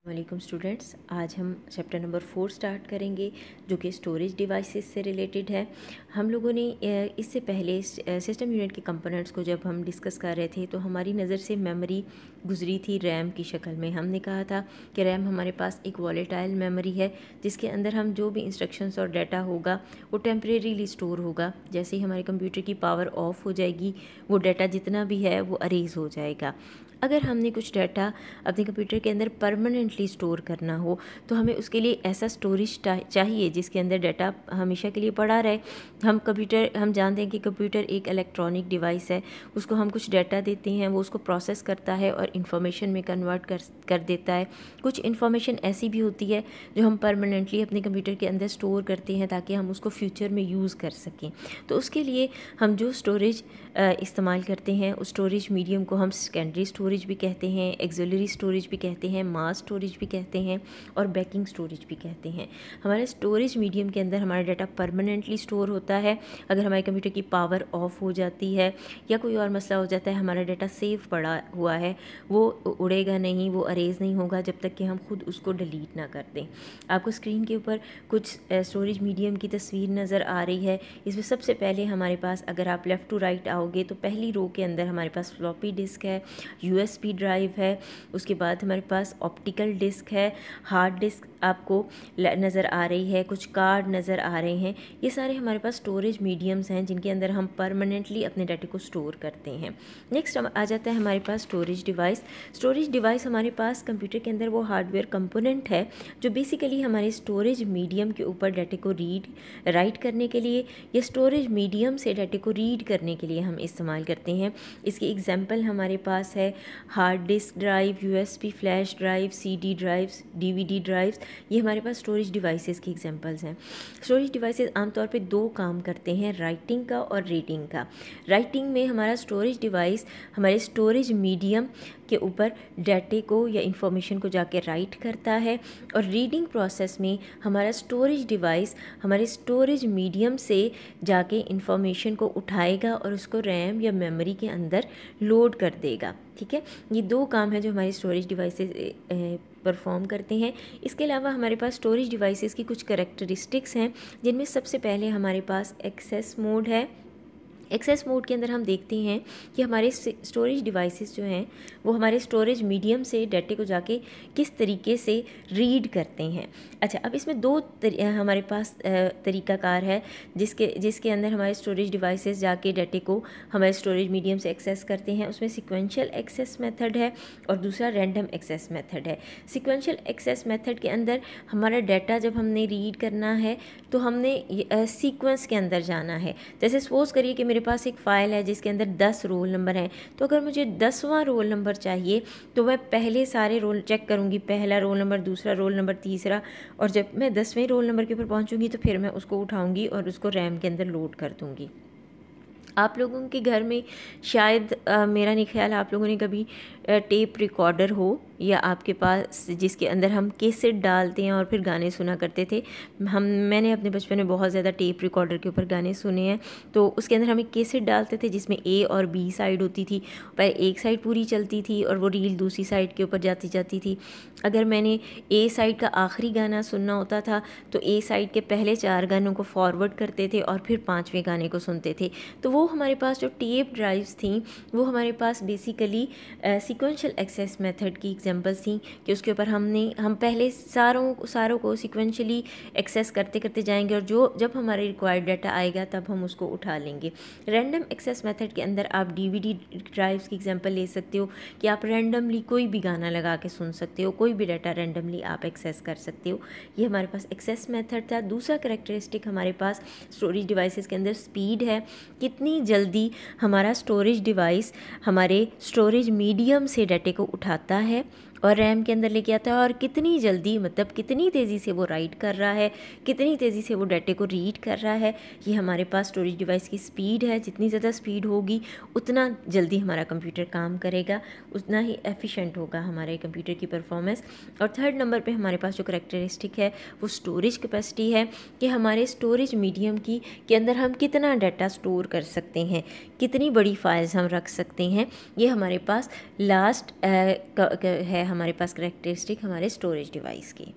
वालेकुम स्टूडेंट्स, आज हम चैप्टर नंबर 4 स्टार्ट करेंगे जो कि स्टोरेज डिवाइसेस से रिलेटेड है। हम लोगों ने इससे पहले सिस्टम यूनिट के कंपोनेंट्स को जब हम डिस्कस कर रहे थे तो हमारी नज़र से मेमोरी गुजरी थी रैम की शक्ल में। हमने कहा था कि रैम हमारे पास एक वॉलेटाइल मेमोरी है जिसके अंदर हम जो भी इंस्ट्रक्शंस और डाटा होगा वो टेम्परेरीली स्टोर होगा। जैसे ही हमारे कंप्यूटर की पावर ऑफ हो जाएगी वो डाटा जितना भी है वो अरेज हो जाएगा। अगर हमने कुछ डाटा अपने कंप्यूटर के अंदर परमानेंटली स्टोर करना हो तो हमें उसके लिए ऐसा स्टोरेज चाहिए जिसके अंदर डाटा हमेशा के लिए पड़ा रहे। हम जानते हैं कि कंप्यूटर एक इलेक्ट्रॉनिक डिवाइस है, उसको हम कुछ डाटा देते हैं, वो उसको प्रोसेस करता है और इन्फॉर्मेशन में कन्वर्ट कर देता है। कुछ इन्फॉर्मेशन ऐसी भी होती है जो हम परमानेंटली अपने कंप्यूटर के अंदर स्टोर करते हैं ताकि हम उसको फ्यूचर में यूज़ कर सकें। तो उसके लिए हम जो स्टोरेज इस्तेमाल करते हैं उस स्टोरेज मीडियम को हम सेकेंडरी स्टोरेज भी कहते हैं, एक्सिलरी स्टोरेज भी कहते हैं, मास स्टोरेज भी कहते हैं और बैकिंग स्टोरेज भी कहते हैं। हमारे स्टोरेज मीडियम के अंदर हमारा डाटा परमानेंटली स्टोर होता है। अगर हमारे कंप्यूटर की पावर ऑफ हो जाती है या कोई और मसला हो जाता है, हमारा डाटा सेव पड़ा हुआ है, वो उड़ेगा नहीं, वो अरेज नहीं होगा जब तक कि हम खुद उसको डिलीट ना कर दें। आपको स्क्रीन के ऊपर कुछ स्टोरेज मीडियम की तस्वीर नज़र आ रही है। इसमें सबसे पहले हमारे पास, अगर आप लेफ़्ट टू राइट आओगे तो पहली रो के अंदर हमारे पास फ्लॉपी डिस्क है, यूएसबी ड्राइव है, उसके बाद हमारे पास ऑप्टिकल डिस्क है, हार्ड डिस्क आपको नज़र आ रही है, कुछ कार्ड नज़र आ रहे हैं। ये सारे हमारे पास स्टोरेज मीडियम्स हैं जिनके अंदर हम परमानेंटली अपने डाटे को स्टोर करते हैं। नेक्स्ट आ जाता है हमारे पास स्टोरेज डिवाइस। स्टोरेज डिवाइस हमारे पास कंप्यूटर के अंदर वो हार्डवेयर कंपोनेंट है जो बेसिकली हमारे स्टोरेज मीडियम के ऊपर डाटे को राइट करने के लिए या स्टोरेज मीडियम से डाटे को रीड करने के लिए हम इस्तेमाल करते हैं। इसकी एग्जांपल हमारे पास है hard disk drive, USB flash drive, CD drives, DVD drives. ये हमारे पास स्टोरेज डिवाइसेस की एग्जांपल्स हैं। स्टोरेज डिवाइसेस आमतौर पे दो काम करते हैं, राइटिंग का और रीडिंग का। राइटिंग में हमारा स्टोरेज डिवाइस हमारे स्टोरेज मीडियम के ऊपर डाटे को या इंफॉर्मेशन को जाके राइट करता है और रीडिंग प्रोसेस में हमारा स्टोरेज डिवाइस हमारे स्टोरेज मीडियम से जाके इंफॉर्मेशन को उठाएगा और उसको रैम या मेमोरी के अंदर लोड कर देगा। ठीक है, ये दो काम है जो हमारी स्टोरेज डिवाइसेस परफॉर्म करते हैं। इसके अलावा हमारे पास स्टोरेज डिवाइसेस की कुछ करैक्टरिस्टिक्स हैं जिनमें सबसे पहले हमारे पास एक्सेस मोड है। एक्सेस मोड के अंदर हम देखते हैं कि हमारे स्टोरेज डिवाइसेस जो हैं वो हमारे स्टोरेज मीडियम से डाटे को जाके किस तरीके से रीड करते हैं। अच्छा, अब इसमें दो हमारे पास तरीक़ाकार है जिसके अंदर हमारे स्टोरेज डिवाइसेस जाके डाटे को हमारे स्टोरेज मीडियम से एक्सेस करते हैं। उसमें सिक्वेंशियल एक्सेस मेथड है और दूसरा रैंडम एक्सेस मेथड है। सिक्वेंशियल एक्सेस मेथड के अंदर हमारा डाटा जब हमने रीड करना है तो हमने सीक्वेंस के अंदर जाना है। जैसे सपोज़ करिए कि मेरे पास एक फ़ाइल है जिसके अंदर 10 रोल नंबर हैं, तो अगर मुझे 10वां रोल नंबर चाहिए तो मैं पहले सारे रोल चेक करूँगी, पहला रोल नंबर, दूसरा रोल नंबर, तीसरा, और जब मैं 10वें रोल नंबर के ऊपर पहुँचूँगी तो फिर मैं उसको उठाऊँगी और उसको रैम के अंदर लोड कर दूँगी। आप लोगों के घर में शायद मेरा नहीं ख्याल आप लोगों ने कभी टेप रिकॉर्डर हो या आपके पास जिसके अंदर हम कैसेट डालते हैं और फिर गाने सुना करते थे। मैंने अपने बचपन में बहुत ज़्यादा टेप रिकॉर्डर के ऊपर गाने सुने हैं। तो उसके अंदर हम एक कैसेट डालते थे जिसमें ए और बी साइड होती थी। पर एक साइड पूरी चलती थी और वो रील दूसरी साइड के ऊपर जाती थी। अगर मैंने ए साइड का आखिरी गाना सुनना होता था तो ए साइड के पहले 4 गानों को फॉरवर्ड करते थे और फिर 5वें गाने को सुनते थे। तो वो हमारे पास जो टेप ड्राइव्स थी वो हमारे पास बेसिकली सीक्वेंशियल एक्सेस मेथड की एग्जांपल्स थी कि उसके ऊपर हम पहले सारों को सीक्वेंशियली एक्सेस करते जाएंगे और जब हमारे रिक्वायर्ड डाटा आएगा तब हम उसको उठा लेंगे। रैंडम एक्सेस मेथड के अंदर आप डीवीडी ड्राइव्स की एग्जांपल ले सकते हो कि आप रैंडमली कोई भी गाना लगा के सुन सकते हो, कोई भी डाटा रैंडमली आप एक्सेस कर सकते हो। ये हमारे पास एक्सेस मेथड था। दूसरा करैक्टरिस्टिक हमारे पास स्टोरेज डिवाइसेस के अंदर स्पीड है। कितनी जल्दी हमारा स्टोरेज डिवाइस हमारे स्टोरेज मीडियम से डाटे को उठाता है और रैम के अंदर लेके आता है और कितनी जल्दी, मतलब कितनी तेज़ी से वो राइट कर रहा है, कितनी तेज़ी से वो डाटे को रीड कर रहा है। ये हमारे पास स्टोरेज डिवाइस की स्पीड है। जितनी ज़्यादा स्पीड होगी उतना जल्दी हमारा कंप्यूटर काम करेगा, उतना ही एफिशिएंट होगा हमारे कंप्यूटर की परफॉर्मेंस। और थर्ड नंबर पे हमारे पास जो करैक्टरिस्टिक है वो स्टोरेज कैपेसिटी है कि हमारे स्टोरेज मीडियम के अंदर हम कितना डाटा स्टोर कर सकते हैं, कितनी बड़ी फाइल्स हम रख सकते हैं। ये हमारे पास लास्ट है हमारे पास करैक्टरिस्टिक हमारे स्टोरेज डिवाइस की।